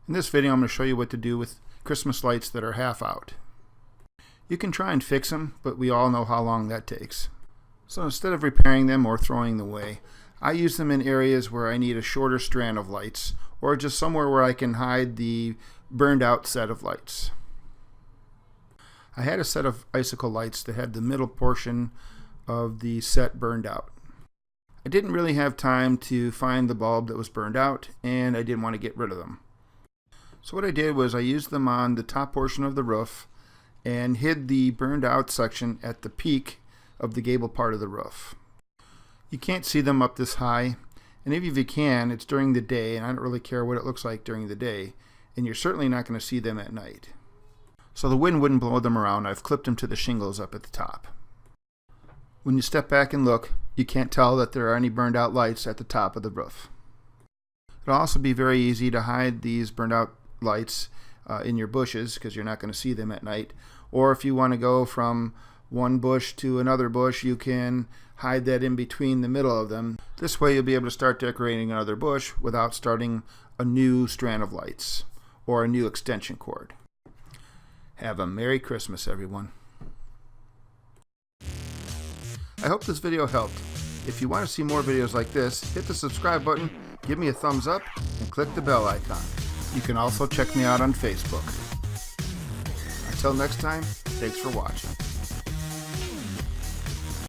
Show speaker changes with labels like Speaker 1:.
Speaker 1: In this video I'm going to show you what to do with Christmas lights that are half out. You can try and fix them, but we all know how long that takes. So instead of repairing them or throwing them away, I use them in areas where I need a shorter strand of lights, or just somewhere where I can hide the burned out set of lights. I had a set of icicle lights that had the middle portion of the set burned out. I didn't really have time to find the bulb that was burned out, and I didn't want to get rid of them. So what I did was I used them on the top portion of the roof and hid the burned out section at the peak of the gable part of the roof. You can't see them up this high, and if you can, it's during the day, and I don't really care what it looks like during the day, and you're certainly not going to see them at night. So the wind wouldn't blow them around. I've clipped them to the shingles up at the top. When you step back and look, you can't tell that there are any burned out lights at the top of the roof. It'll also be very easy to hide these burned out lights in your bushes, because you're not going to see them at night. Or if you want to go from one bush to another bush, you can hide that in between the middle of them. This way you'll be able to start decorating another bush without starting a new strand of lights or a new extension cord. Have a Merry Christmas, everyone. I hope this video helped. If you want to see more videos like this, hit the subscribe button, give me a thumbs up, and click the bell icon. You can also check me out on Facebook. Until next time, thanks for watching.